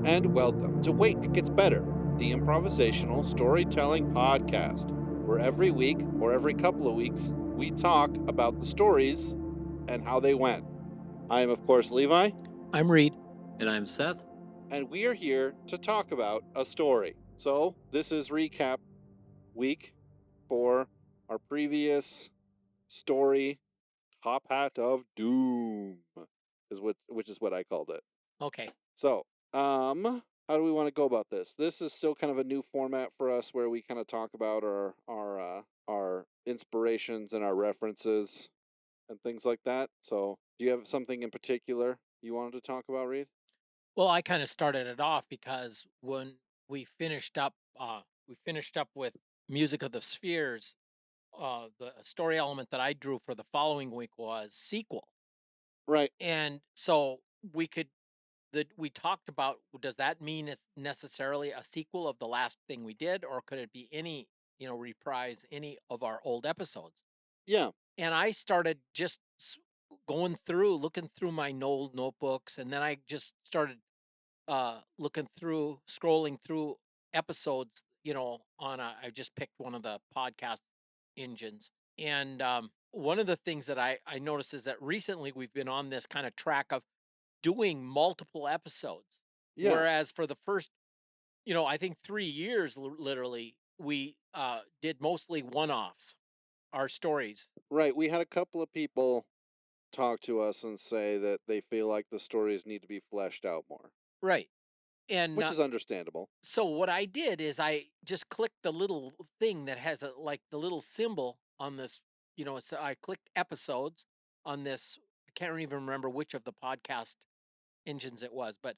and welcome to Wait, It Gets Better, the improvisational storytelling podcast, where every week or every couple of weeks we talk about the stories and how they went. I am, of course, Levi. I'm Reed. And I'm Seth. And we are here to talk about a story. So this is recap week for our previous story, Top Hat of Doom, which is what I called it. Okay. So, how do we want to go about this? This is still kind of a new format for us, where we kind of talk about our inspirations and our references and things like that. So, do you have something in particular you wanted to talk about, Reed? Well, I kind of started it off because when we finished up with Music of the Spheres, the story element that I drew for the following week was sequel. Right. And so we talked about, does that mean it's necessarily a sequel of the last thing we did, or could it be any, reprise any of our old episodes? Yeah. And I started just looking through my old notebooks, and then I just started scrolling through episodes, I just picked one of the podcast engines. And one of the things that I noticed is that recently we've been on this kind of track of doing multiple episodes. Yeah. Whereas for the first, I think 3 years, literally, we did mostly one-offs, our stories. Right. We had a couple of people talk to us and say that they feel like the stories need to be fleshed out more. Right. And which is understandable. So what I did is I just clicked the little thing that has the little symbol on this, so I clicked episodes on this. I can't even remember which of the podcast engines it was, but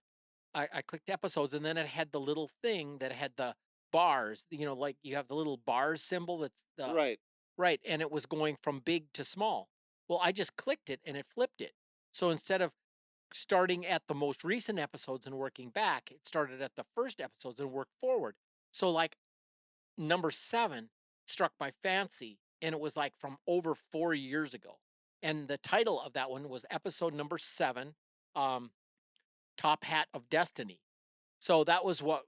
I clicked episodes, and then it had the little thing that had the bars, like you have the little bars symbol that's the right, and it was going from big to small. Well, I just clicked it and it flipped it. So instead of starting at the most recent episodes and working back, it started at the first episodes and worked forward. So like number 7 struck my fancy, and it was like from over 4 years ago. And the title of that one was episode number 7, Top Hat of Destiny. So that was what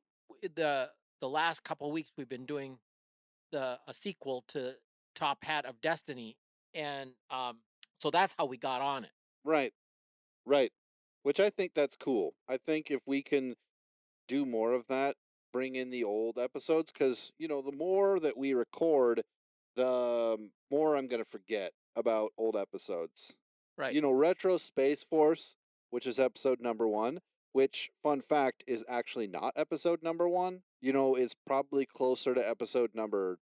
the last couple of weeks we've been doing a sequel to Top Hat of Destiny. And so that's how we got on it. Right. Which I think that's cool. I think if we can do more of that, bring in the old episodes, because, the more that we record, the more I'm going to forget about old episodes. Right. Retro Space Force, which is episode number 1, which, fun fact, is actually not episode number 1, is probably closer to episode number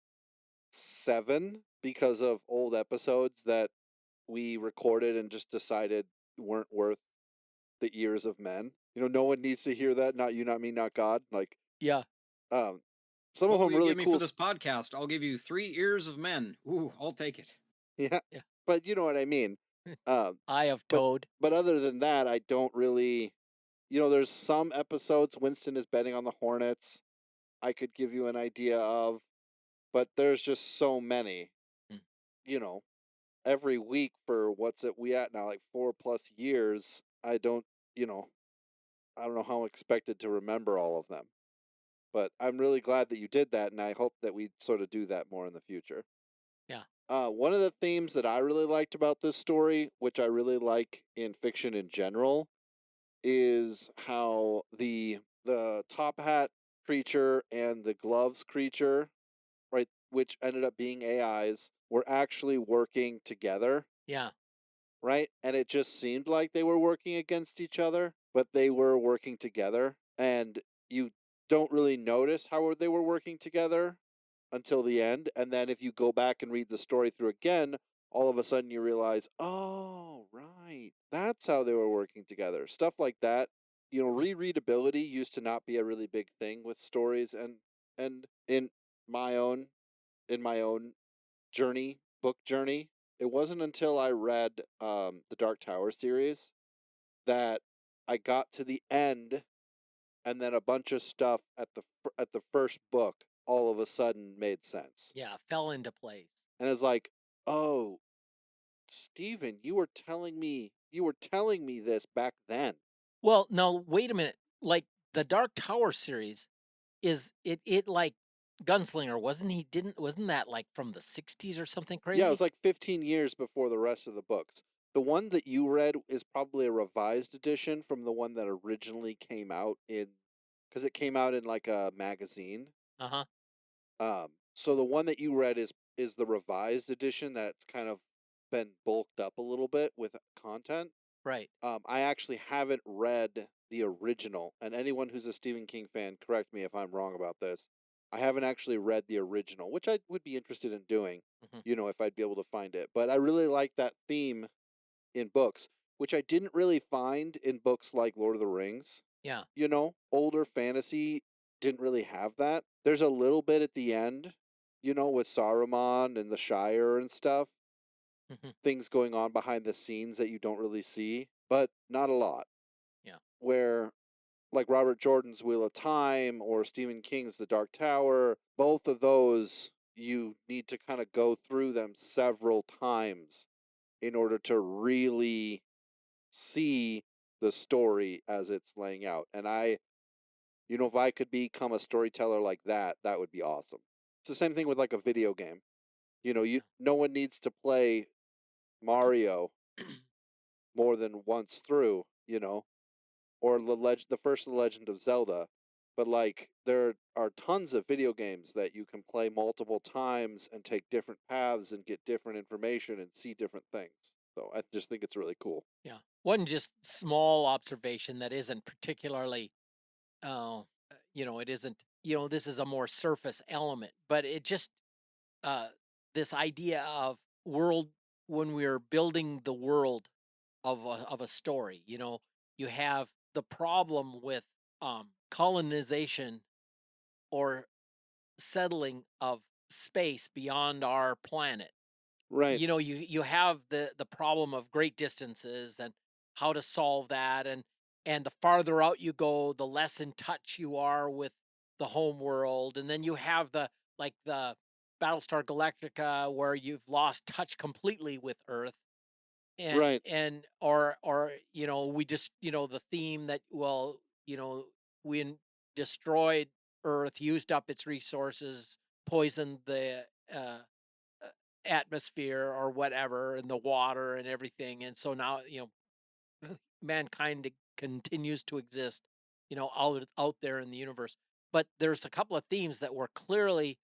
7 because of old episodes that we recorded and just decided weren't worth the ears of men. No one needs to hear that. Not you, not me, not God. Like, yeah. Some of them really give me cool. For this podcast, I'll give you 3 ears of men. Ooh, I'll take it. Yeah. But you know what I mean. Eye of Toad. But other than that, I don't really. There's some episodes Winston is betting on the Hornets. I could give you an idea of, but there's just so many. Every week for what's it we at now, like 4+ years. I don't know how I'm expected to remember all of them. But I'm really glad that you did that, and I hope that we sort of do that more in the future. Yeah. One of the themes that I really liked about this story, which I really like in fiction in general, is how the top hat creature and the gloves creature, right, which ended up being AIs, were actually working together. Yeah. Right? And it just seemed like they were working against each other, but they were working together. And you don't really notice how they were working together until the end. And then if you go back and read the story through again, all of a sudden you realize, oh, right, that's how they were working together. Stuff like that. Rereadability used to not be a really big thing with stories, and in my own book journey, it wasn't until I read the Dark Tower series that I got to the end, and then a bunch of stuff at the first book all of a sudden made sense. Yeah, fell into place. And it's like, oh, Stephen, you were telling me this back then. Well, no, wait a minute. Like the Dark Tower series is it like Gunslinger, wasn't that like from the 60s or something Yeah, it crazy? was like 15 years before the rest of the books. The one that you read is probably a revised edition from the one that originally came out in, because it came out in like a magazine. Uh-huh. So the one that you read is the revised edition that's kind of been bulked up a little bit with content. Right. I actually haven't read the original, and anyone who's a Stephen King fan, correct me if I'm wrong about this. I haven't actually read the original, which I would be interested in doing, Mhm. if I'd be able to find it. But I really like that theme in books, which I didn't really find in books like Lord of the Rings. Yeah. Older fantasy didn't really have that. There's a little bit at the end, with Saruman and the Shire and stuff, Mhm. things going on behind the scenes that you don't really see, but not a lot. Yeah. Where, like Robert Jordan's Wheel of Time or Stephen King's The Dark Tower, both of those you need to kind of go through them several times in order to really see the story as it's laying out. And if I could become a storyteller like that, that would be awesome. It's the same thing with like a video game. Yeah. No one needs to play Mario more than once through, or the first The Legend of Zelda. But like there are tons of video games that you can play multiple times and take different paths and get different information and see different things. So I just think it's really cool. Yeah. One just small observation that isn't particularly, it isn't, this is a more surface element, but it just, uh, this idea of world, when we're building the world of a story, you have the problem with colonization or settling of space beyond our planet. Right, You have the problem of great distances and how to solve that, and the farther out you go, the less in touch you are with the home world. And then you have the Battlestar Galactica, where you've lost touch completely with Earth. right, Or we just, the theme that, well, we destroyed Earth, used up its resources, poisoned the uh uh, atmosphere or whatever, and the water and everything. And so now, mankind continues to exist, out there in the universe. But there's a couple of themes that were clearly,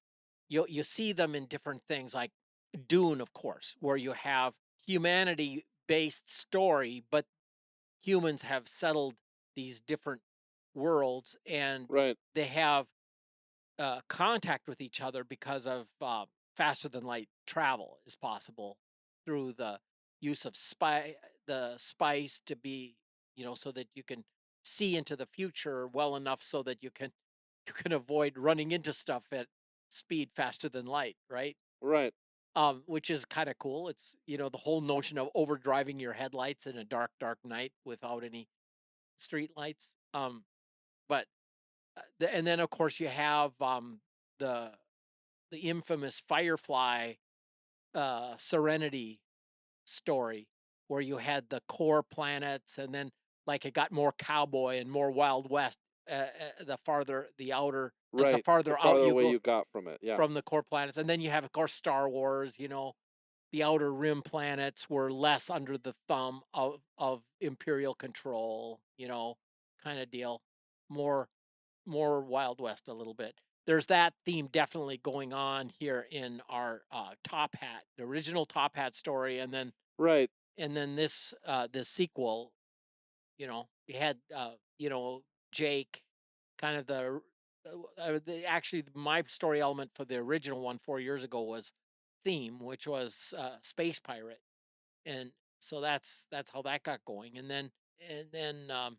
you see them in different things, like Dune, of course, where you have humanity based story, but humans have settled these different worlds, and right, they have contact with each other because of faster than light travel is possible through the use of the spice to be, so that you can see into the future well enough so that you can avoid running into stuff at speed faster than light, right? right, Which is kind of cool. It's, the whole notion of overdriving your headlights in a dark, dark night without any street lights. But and then of course you have the the infamous Firefly Serenity story, where you had the core planets, and then like it got more cowboy and more Wild West. The farther the outer, like the right. The farther out farther you away go you got from it, yeah, from the core planets, and then you have, of course, Star Wars. The outer rim planets were less under the thumb of imperial control. Kind of deal. More Wild West a little bit. There's that theme definitely going on here in our Top Hat, the original Top Hat story, right, and then this sequel. You had Jake, kind of actually my story element for the original one 4 years ago was theme, which was space pirate, and so that's how that got going, and then I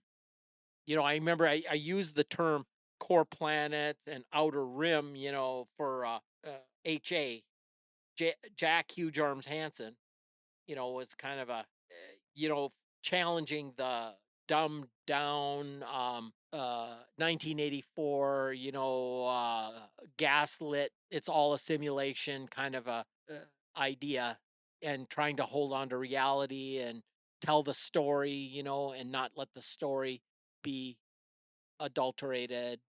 remember I used the term core planet and outer rim, for HA, Jack Huge Arms Hansen, was kind of you know, challenging the dumbed down 1984, gaslit, it's all a simulation kind of a idea, and trying to hold on to reality and tell the story, and not let the story be adulterated,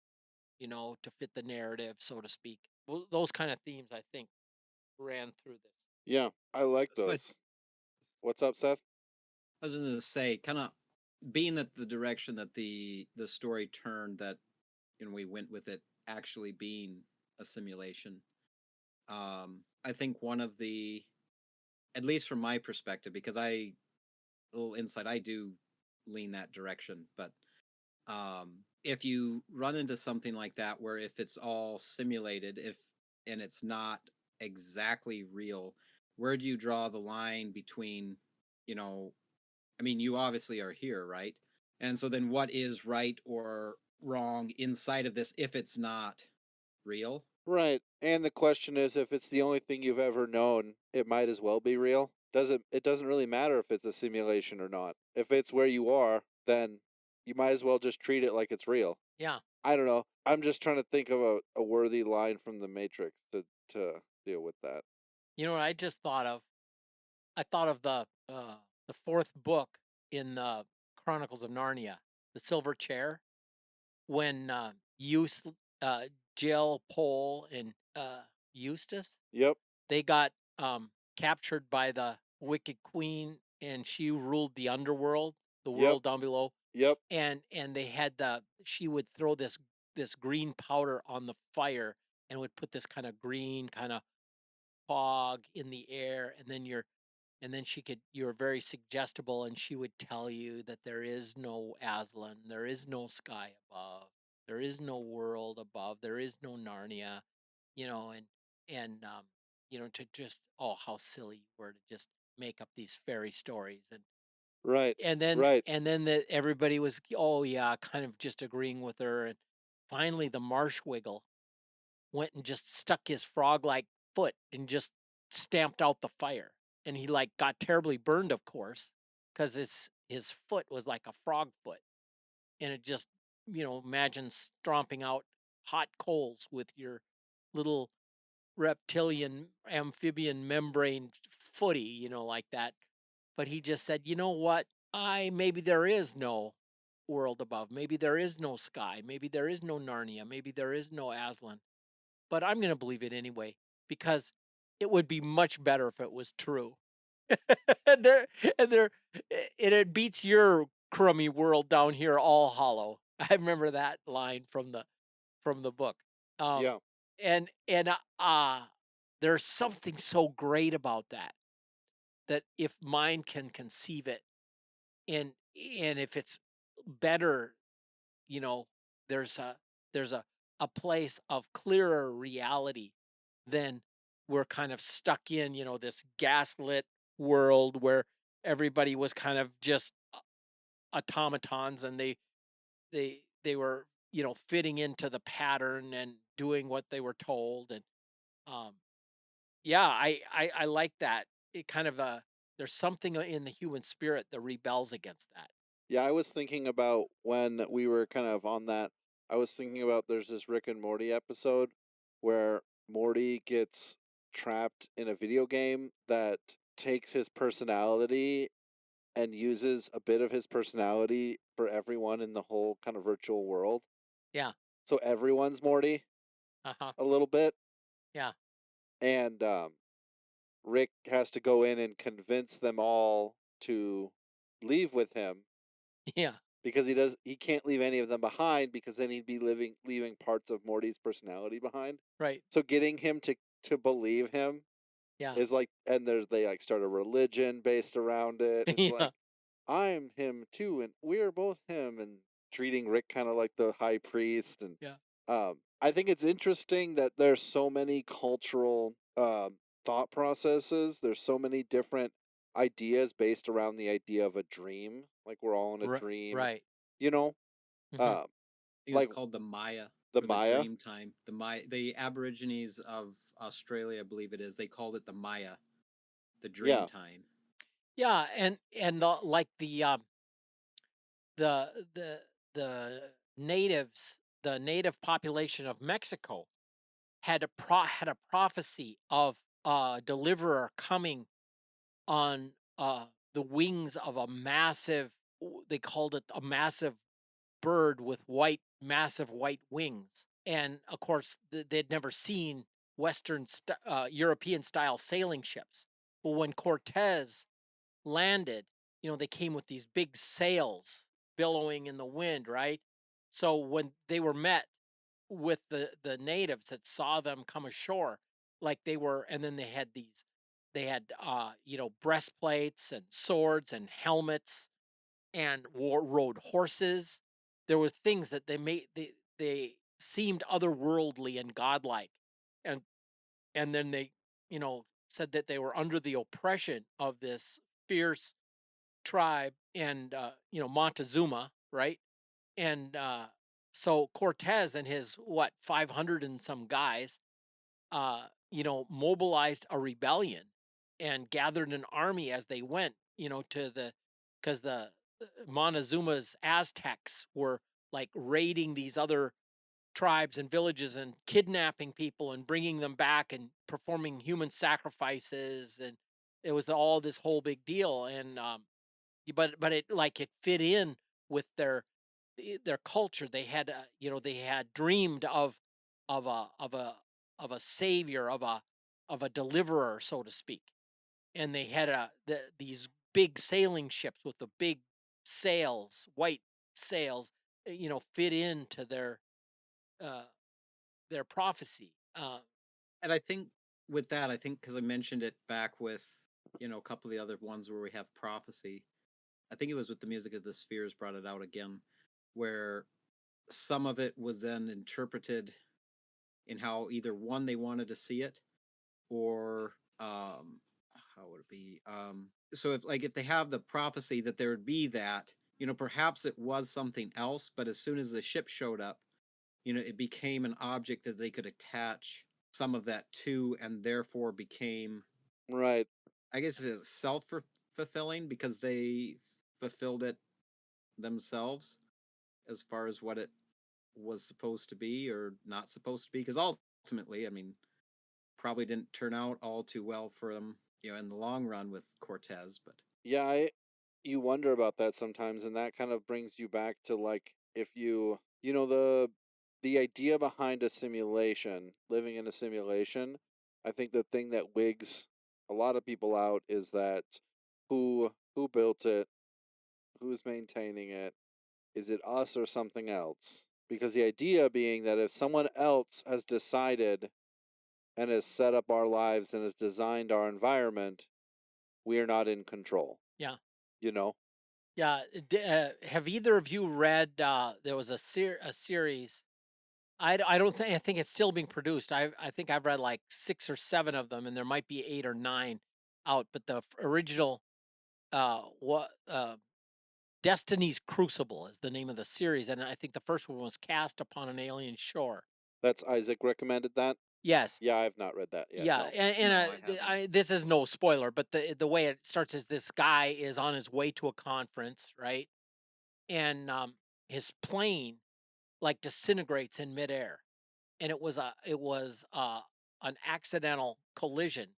to fit the narrative, so to speak. Well, those kind of themes, I think, ran through this. Yeah, I like So I, those. What's up, Seth? I was going to say, kind of being that the direction that the story turned, that we went with it actually being a simulation. I think one of the, at least from my perspective, because a little insight, I do lean that direction, but if you run into something like that, where if it's all simulated, and it's not exactly real, where do you draw the line between, you know, I mean, you obviously are here, right? And so then what is right or wrong inside of this if it's not real? Right. And the question is, if it's the only thing you've ever known, it might as well be real. It doesn't really matter if it's a simulation or not. If it's where you are, then you might as well just treat it like it's real. Yeah. I don't know. I'm just trying to think of a worthy line from the Matrix to deal with that. You know what I just thought of? I thought of the fourth book in the Chronicles of Narnia, The Silver Chair, when uh, Jill, Pole, and Eustace, Yep. they got captured by the Wicked Queen, and she ruled the underworld, the Yep. world down below. Yep. And they had she would throw this green powder on the fire, and would put this kind of green kind of fog in the air, and then you're very suggestible, and she would tell you that there is no Aslan, there is no sky above, there is no world above, there is no Narnia, and to just, oh, how silly you were to just make up these fairy stories. and Right. and then Right. and then that everybody was, oh yeah, kind of just agreeing with her. And finally the marsh wiggle went and just stuck his frog-like foot and just stamped out the fire. And he like got terribly burned, of course, because his foot was like a frog foot. And it just, imagine stomping out hot coals with your little reptilian amphibian membrane footy, like that. But he just said, you know what? Maybe there is no world above. Maybe there is no sky. Maybe there is no Narnia. Maybe there is no Aslan. But I'm going to believe it anyway, because it would be much better if it was true. and there, and there, and it beats your crummy world down here all hollow. I remember that line from the book. Um, Yeah. and there's something so great about that if mind can conceive it, and if it's better, you know, there's a place of clearer reality than we're kind of stuck in, this gaslit world where everybody was kind of just automatons, and they were, fitting into the pattern and doing what they were told. And um yeah, I like that. It kind of there's something in the human spirit that rebels against that. Yeah, I was thinking about when we were kind of on that. I was thinking about there's this Rick and Morty episode where Morty gets trapped in a video game that takes his personality and uses a bit of his personality for everyone in the whole kind of virtual world. Yeah. So everyone's Morty Uh-huh. a little bit. Yeah. And Rick has to go in and convince them all to leave with him Yeah. because he can't leave any of them behind, because then he'd be leaving parts of Morty's personality behind. Right. So getting him to believe him Yeah. is like, and they like start a religion based around it. It's Yeah. like, I'm him too, and we're both him, and treating Rick kind of like the high priest. And Yeah. I think it's interesting that there's so many cultural thought processes. There's so many different ideas based around the idea of a dream. Like we're all in a dream, Right. you know. Hmm. Um, It was like called the Maya, the or the Maya. dream time. The Aborigines of Australia, I believe it is, they called it the Maya, the dream Yeah, time. Yeah, and like the the the natives, the native population of Mexico had a prophecy of a deliverer coming on the wings of a massive, they called it a massive bird with white massive white wings. And of course, they'd never seen European style sailing ships. But when Cortez landed, they came with these big sails billowing in the wind, right? So when they were met with the natives that saw them come ashore, like they were, and then they had breastplates and swords and helmets and rode horses. There were things that they seemed otherworldly and godlike, and then they said that they were under the oppression of this fierce tribe and Montezuma, right? And so Cortez and his 500 and some guys mobilized a rebellion and gathered an army as they went, to because the Montezuma's Aztecs were like raiding these other tribes and villages and kidnapping people and bringing them back and performing human sacrifices, and it was all this whole big deal. And but it fit in with their culture. They had they had dreamed of a savior, of a deliverer, so to speak. And they had these big sailing ships with the big sails, white sails, fit into uh, their prophecy. And I think with that, I think because I mentioned it back with, a couple of the other ones where we have prophecy, I think it was with the Music of the Spheres brought it out again, where some of it was then interpreted in how either one they wanted to see it, or how would it be? So if they have the prophecy that there would be that, perhaps it was something else, but as soon as the ship showed up, it became an object that they could attach some of that to, and therefore became, Right. I guess, it's self-fulfilling because they fulfilled it themselves as far as what it was supposed to be or not supposed to be. Because ultimately, I mean, probably didn't turn out all too well for them, in the long run with Cortez. But Yeah, you wonder about that sometimes, and that kind of brings you back to like if the idea behind a simulation, living in a simulation. I think the thing that wigs a lot of people out is that who built it, who's maintaining it, is it us or something else? Because the idea being that if someone else has decided and has set up our lives and has designed our environment, we are not in control. Yeah. You know? Yeah. Have either of you read? There was a series. I don't think I think it's still being produced. I think I've read like 6 or 7 of them, and there might be 8 or 9 out. But the original, what Destiny's Crucible is the name of the series, and I think the first one was Cast Upon an Alien Shore. That's Isaac recommended that? Yes. Yeah, I have not read that yet. Yeah, No. and No, I haven't. this is no spoiler, but the way it starts is this guy is on his way to a conference, right? And his plane like disintegrates in midair, and it was an accidental collision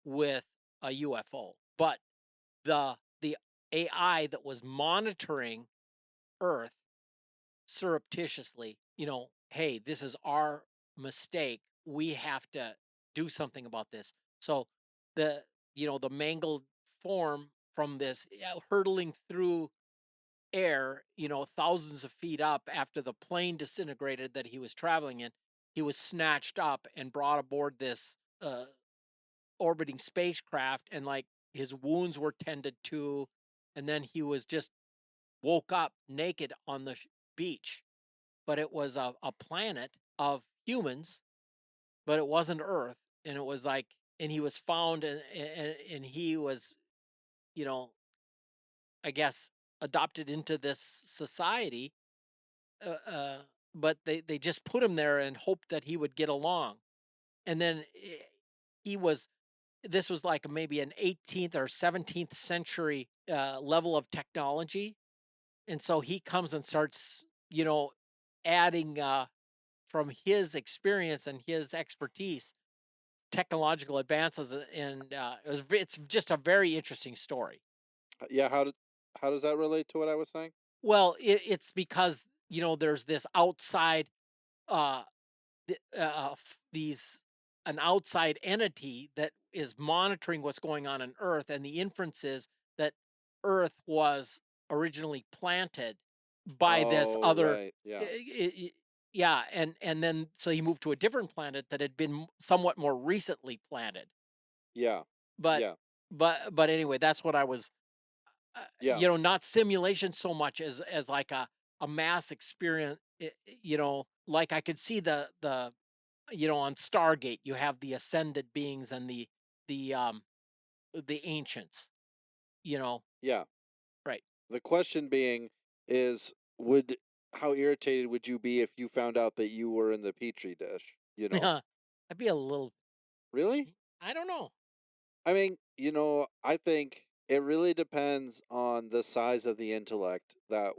with a UFO. But the AI that was monitoring Earth surreptitiously, hey, this is our mistake. We have to do something about this. So the the mangled form from this hurtling through air, thousands of feet up after the plane disintegrated that he was traveling in, he was snatched up and brought aboard this orbiting spacecraft, and like his wounds were tended to, and then he was just woke up naked on the beach. But it was a planet of humans, but it wasn't Earth. And it was like, and he was found, and he was, you know, I guess, adopted into this society. Uh, uh, but they just put him there and hoped that he would get along. And then he was, this was like maybe an 18th or 17th century level of technology. And so he comes and starts, adding from his experience and his expertise, technological advances, and it's just a very interesting story. Yeah, how does that relate to what I was saying? Well, it's because there's this outside, uh, these an outside entity that is monitoring what's going on Earth, and the inference is that Earth was originally planted by this Oh, other. right. i- Yeah. i- i- Yeah, and then so he moved to a different planet that had been somewhat more recently planted. Yeah. But Yeah. but anyway, that's what I was, Yeah. not simulation so much as like a mass experience. Like I could see the on Stargate, you have the ascended beings and the ancients, you know, Yeah. right. The question being is, would how irritated would you be if you found out that you were in the petri dish? You know? Yeah, I'd be a little. Really? I don't know. I mean, I think it really depends on the size of the intellect that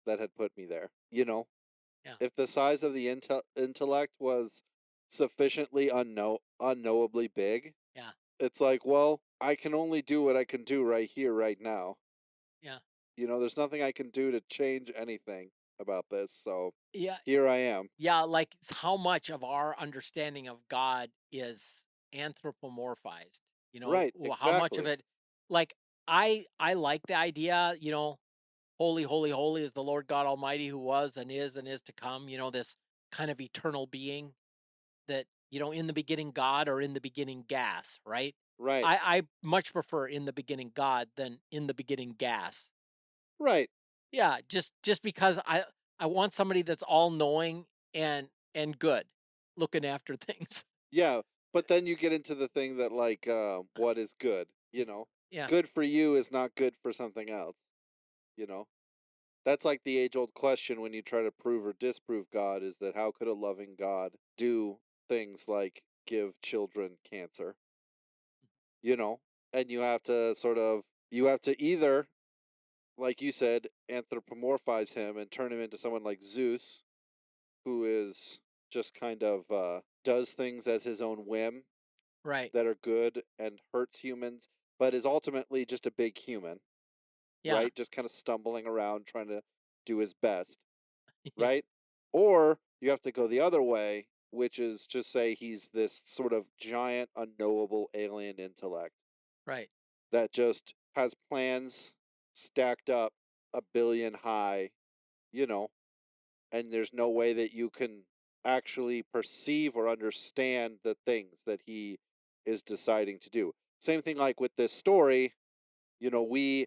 had put me there. Yeah, If the size of the intellect was sufficiently unknowably big, yeah, it's like, well, I can only do what I can do right here, right now. yeah, There's nothing I can do to change anything about this. So yeah, here I am. yeah. Like how much of our understanding of God is anthropomorphized? Right, How much of exactly. it, like I like the idea. Holy, holy, holy is the Lord God Almighty, who was and is to come. This kind of eternal being that, in the beginning God or in the beginning gas, right? Right. I much prefer in the beginning God than in the beginning gas. Right. Yeah, just because I want somebody that's all knowing and good looking after things. Yeah, but then you get into the thing that like what is good? Yeah. Good for you is not good for something else, you know? That's like the age old question when you try to prove or disprove God is that how could a loving God do things like give children cancer, you know? And you have to either, like you said, anthropomorphize him and turn him into someone like Zeus, who is just kind of does things as his own whim Right. that are good and hurts humans, but is ultimately just a big human, Yeah. right? Just kind of stumbling around trying to do his best, Yeah. right? Or you have to go the other way, which is just say he's this sort of giant, unknowable alien intellect Right. that just has plans stacked up a billion high, you know, and there's no way that you can actually perceive or understand the things that he is deciding to do. Same thing like with this story, we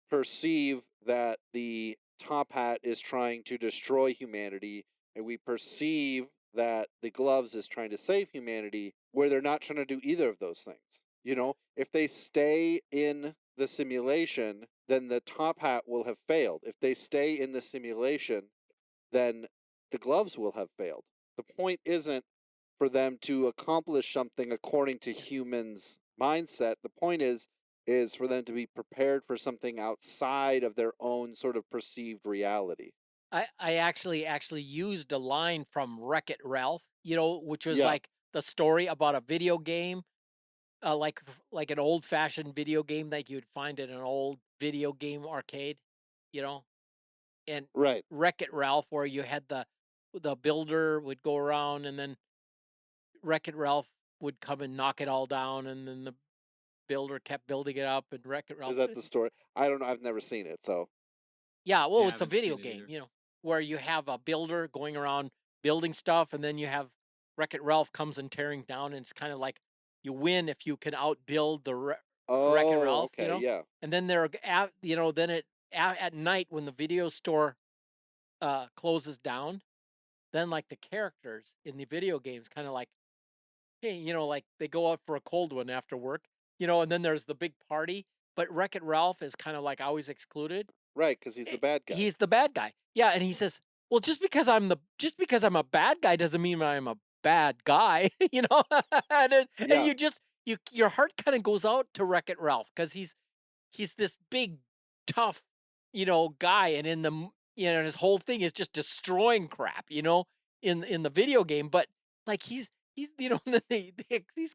perceive that the top hat is trying to destroy humanity, and we perceive that the gloves is trying to save humanity, where they're not trying to do either of those things. If they stay in the simulation, then the top hat will have failed. If they stay in the simulation, then the gloves will have failed. The point isn't for them to accomplish something according to humans' mindset. The point is for them to be prepared for something outside of their own sort of perceived reality. I actually used a line from Wreck-It Ralph, which was Yeah, like the story about a video game, like an old fashioned video game that you'd find in an old video game arcade, you know, and right. Wreck It Ralph, where you had the builder would go around, and then Wreck It Ralph would come and knock it all down, and then the builder kept building it up, and Wreck It Is Ralph. that the story? I don't know. I've never seen it, so Yeah, well, Yeah, I it's a haven't video seen it game, either. where you have a builder going around building stuff, and then you have Wreck It Ralph comes and tearing down, and it's kind of like you win if you can outbuild the Wreck It oh, Ralph, okay, yeah. and then then at night when the video store closes down, then like the characters in the video games kind of like, hey, like they go out for a cold one after work, and then there's the big party, but Wreck It Ralph is kind of like always excluded. Right, because he's the bad guy. He's the bad guy. Yeah, and he says, "Well, just because I'm a bad guy doesn't mean I'm a bad guy," and Yeah, your heart kind of goes out to Wreck-It Ralph because he's this big, tough, guy, and his whole thing is just destroying crap, in the video game, but like he's he's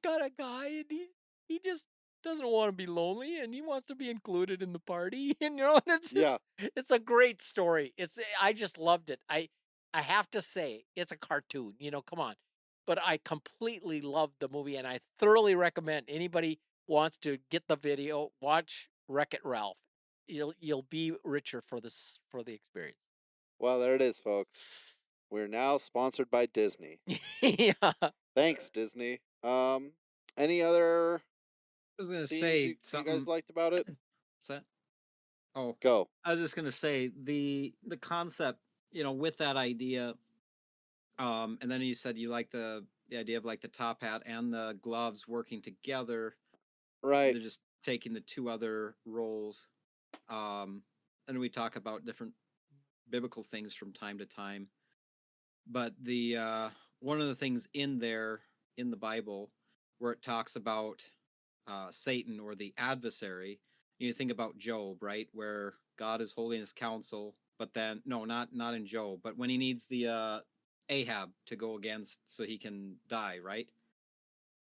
got a guy, and he just doesn't want to be lonely and he wants to be included in the party. And it's Yeah. just it's a great story. I just loved it. I have to say, it's a cartoon, come on. But I completely loved the movie and I thoroughly recommend anybody wants to get the video, watch Wreck-It Ralph. You'll be richer for the experience. Well, there it is, folks. We're now sponsored by Disney. Yeah. Thanks, Disney. Any other I was gonna themes say you guys something. liked about it? What's that? Oh, Go. I was just gonna say the concept, with that idea. And then you said you like the idea of like the top hat and the gloves working together. Right. They're just taking the two other roles. And we talk about different biblical things from time to time. But the one of the things in there in the Bible where it talks about Satan or the adversary, you think about Job, right, where God is holding his counsel, but then no, not in Job, but when he needs the Ahab to go against so he can die, right?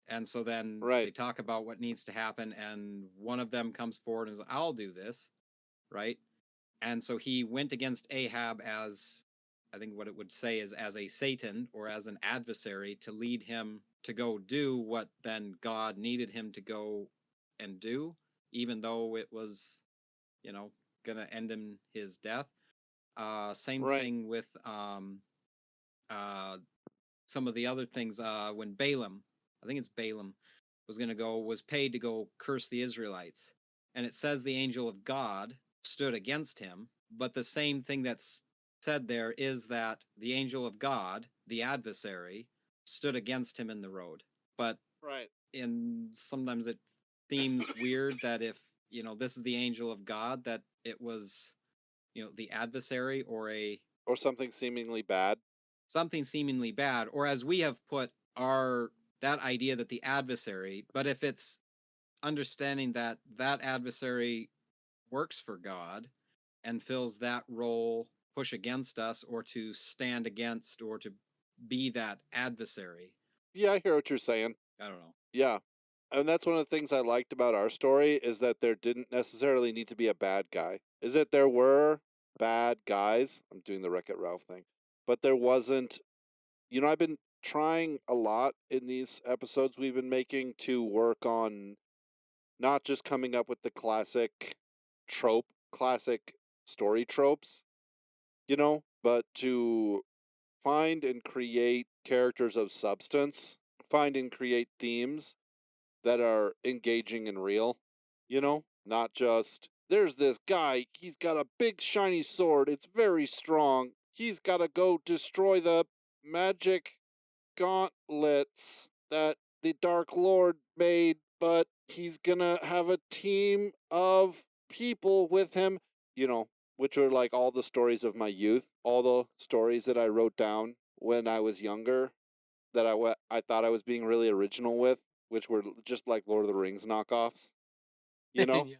And so then Right. they talk about what needs to happen, and one of them comes forward and says, "I'll do this," right? And so he went against Ahab as, I think what it would say is as a Satan or as an adversary to lead him to go do what then God needed him to go and do, even though it was, going to end in his death. Same Right. thing with some of the other things. When Balaam, I think it's Balaam, was paid to go curse the Israelites. And it says the angel of God stood against him. But the same thing that's said there is that the angel of God, the adversary, stood against him in the road. But Right. sometimes it seems weird that if, this is the angel of God, that it was, the adversary Or something seemingly bad. something seemingly bad, or as we have put that idea that the adversary, but if it's understanding that that adversary works for God and fills that role, push against us or to stand against or to be that adversary. Yeah, I hear what you're saying. I don't know. Yeah. And that's one of the things I liked about our story is that there didn't necessarily need to be a bad guy. Is that there were bad guys. I'm doing the Wreck-It Ralph thing. But there wasn't, I've been trying a lot in these episodes we've been making to work on not just coming up with the classic story tropes, but to find and create characters of substance, find and create themes that are engaging and real, not just there's this guy, he's got a big shiny sword, it's very strong, he's got to go destroy the magic gauntlets that the Dark Lord made, but he's gonna have a team of people with him, which are like all the stories of my youth, all the stories that I wrote down when I was younger that I thought I was being really original with, which were just like Lord of the Rings knockoffs, you know? Yeah.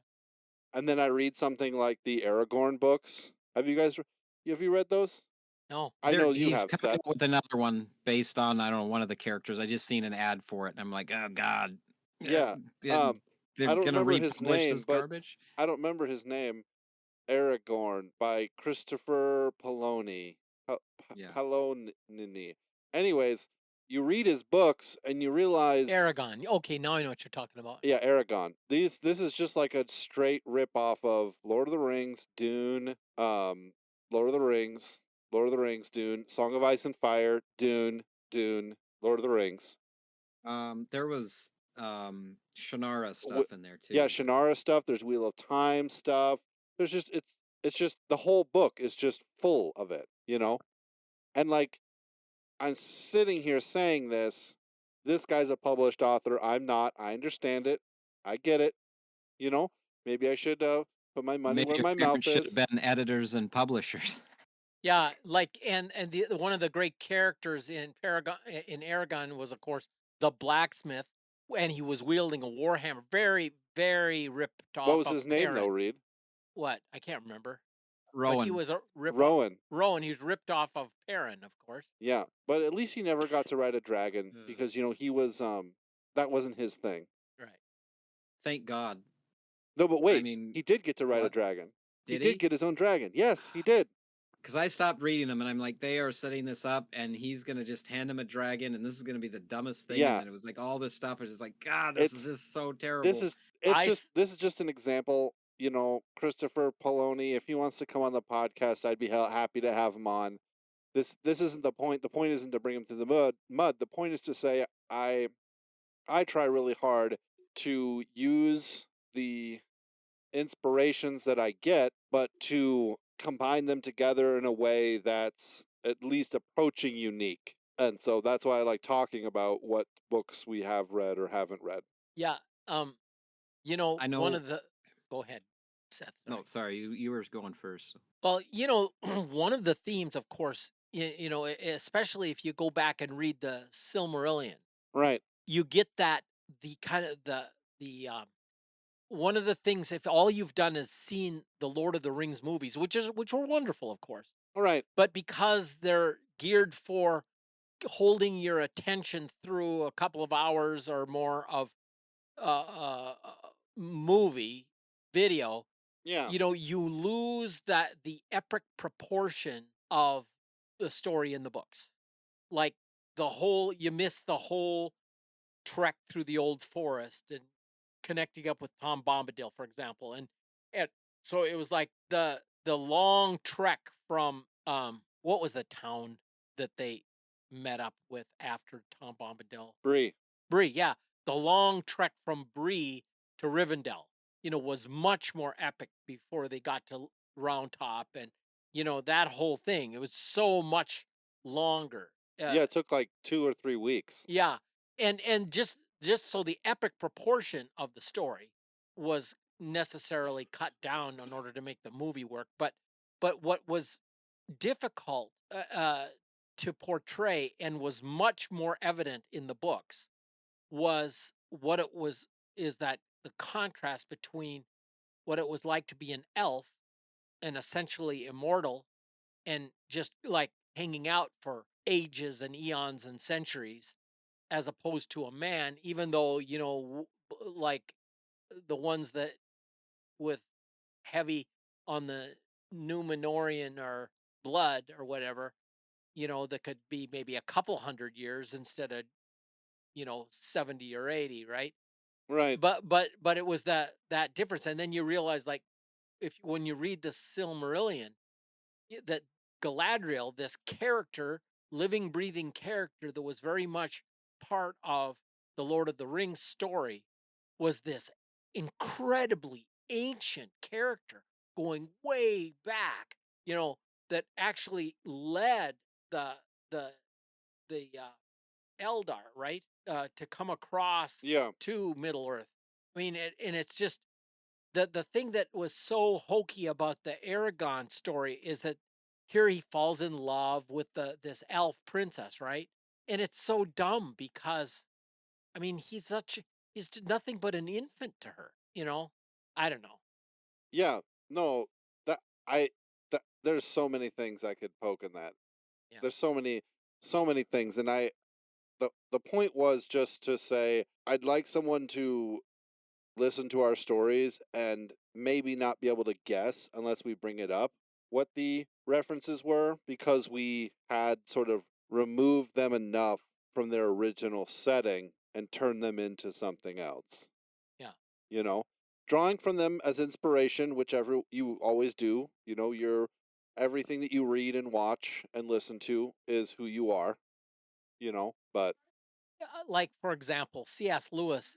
And then I read something like the Aragorn books. Have you read those? No. I know you He's have, coming Seth. up with another one based on, I don't know, one of the characters. I just seen an ad for it and I'm like, oh God. Yeah. They're I don't gonna remember his republish name, this but garbage? I don't remember his name. Aragorn by Christopher Poloni. Yeah. Poloni. Anyways, you read his books and you realize Aragon. Okay, now I know what you're talking about. yeah, Aragon. This is just like a straight rip off of Lord of the Rings, Dune, Lord of the Rings, Lord of the Rings, Dune, Song of Ice and Fire, Dune, Lord of the Rings. There was Shannara W- stuff in there yeah, too, but Shannara stuff. There's Wheel of Time stuff. There's just it's just the whole book is just full of it, And like I'm sitting here saying this. This guy's a published author. I'm not. I understand it. I get it. Maybe I should put my money maybe where your my mouth parents should have is. been editors and publishers. Yeah, like and the one of the great characters in Aragon was of course the blacksmith, and he was wielding a warhammer, very very ripped What off was of his name though, Perrin. Reed? What? I can't remember, but he Rowan. was a rip off Rowan. Rowan. He was ripped off of Perrin, of course. Yeah, but at least he never got to ride a dragon Uh, because he was that wasn't his thing. Right. Thank God. No, but wait, mean, he did get to ride a what? dragon. He Did did he? get his own dragon. Yes, he did. Because I stopped reading them, and I'm like, they are setting this up, and he's gonna just hand him a dragon, and this is gonna be the dumbest thing. And Yeah, then it was like all this stuff. I was just like, God, this is it's just so this terrible. is it's I just s- this is just an example. You know, Christopher Poloni, if he wants to come on the podcast, I'd be happy to have him on. This isn't the point. The point isn't to bring him to the mud. The point is to say I try really hard to use the inspirations that I get, but to combine them together in a way that's at least approaching unique. And so that's why I like talking about what books we have read or haven't read. yeah, um, I one know. of the. Go ahead, Seth. No, Sorry. sorry, you were going first. Well, one of the themes, of course, especially if you go back and read the Silmarillion, Right. you get that the kind of the one of the things, if all you've done is seen the Lord of the Rings movies, which were wonderful, of course, All right. but because they're geared for holding your attention through a couple of hours or more of movie video, Yeah. you lose the epic proportion of the story in the books. Like you miss the whole trek through the old forest and connecting up with Tom Bombadil, for example, and so it was like the long trek from what was the town that they met up with after Tom Bombadil? Bree. Bree, yeah. The long trek from Bree to Rivendell, was much more epic before they got to Round Top and, that whole thing. It was so much longer. Yeah, it took like 2 or 3 weeks. Yeah. And just so the epic proportion of the story was necessarily cut down in order to make the movie work. But what was difficult to portray and was much more evident in the books was what it was is that the contrast between what it was like to be an elf and essentially immortal and just like hanging out for ages and eons and centuries as opposed to a man, even though like the ones that with heavy on the Numenorian or blood or whatever, that could be maybe a couple hundred years instead of 70 or 80, right? Right. But it was that difference, and then you realize, like, if when you read the Silmarillion, that Galadriel, this character, living, breathing character that was very much part of the Lord of the Rings story, was this incredibly ancient character going way back, that actually led the the Eldar, right, to come across Yeah. to Middle Earth. I mean, and it's just the thing that was so hokey about the Aragon story is that here he falls in love with this elf princess, right? And it's so dumb because I mean he's nothing but an infant to her, I don't know. Yeah. No, that I there's so many things I could poke in that. Yeah. There's so many things, and the point was just to say I'd like someone to listen to our stories and maybe not be able to guess unless we bring it up what the references were, because we had sort of removed them enough from their original setting and turned them into something else. Yeah. You know, drawing from them as inspiration, whichever you always do. Your everything that you read and watch and listen to is who you are. But Like for example, C.S. Lewis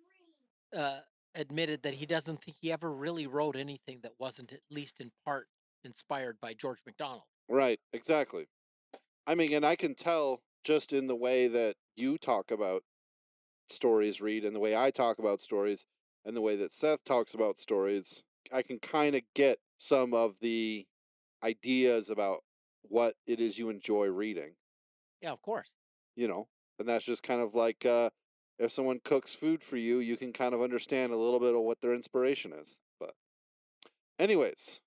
uh, admitted that he doesn't think he ever really wrote anything that wasn't at least in part inspired by George MacDonald. right, exactly. I mean, and I can tell just in the way that you talk about stories, Reed, and the way I talk about stories, and the way that Seth talks about stories, I can kind of get some of the ideas about what it is you enjoy reading, Yeah, of course. and that's just kind of like if someone cooks food for you, you can kind of understand a little bit of what their inspiration is. But, anyways,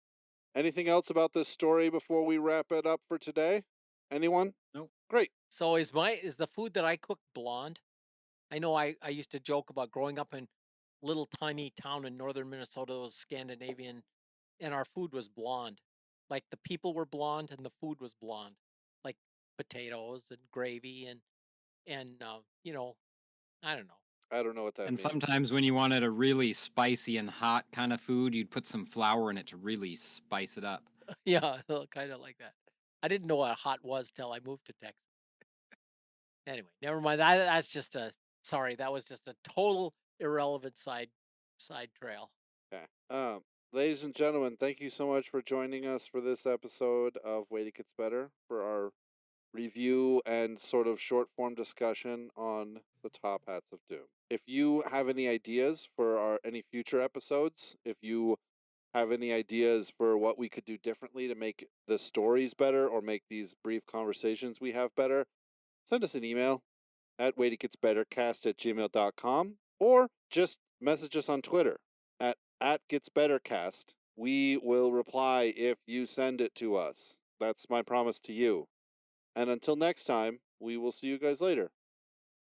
anything else about this story before we wrap it up for today? Anyone? Nope. Great. So is the food that I cook blonde? I know I used to joke about growing up in little tiny town in northern Minnesota that was Scandinavian, and our food was blonde. Like the people were blonde and the food was blonde, like potatoes and gravy and you know, I don't know. I don't know what that And means. sometimes when you wanted a really spicy and hot kind of food, you'd put some flour in it to really spice it up. Yeah, kind of like that. I didn't know what hot was till I moved to Texas. Anyway, never mind. That's just a sorry. That was just a total irrelevant side trail. Okay. Ladies and gentlemen, thank you so much for joining us for this episode of Wait It Gets Better for our review and sort of short form discussion on the Top Hats of Doom. If you have any ideas for any future episodes, if you have any ideas for what we could do differently to make the stories better or make these brief conversations we have better, send us an email at waititgetsbettercast@gmail.com or just message us on Twitter at getsbettercast. We will reply if you send it to us. That's my promise to you. And until next time, we will see you guys later.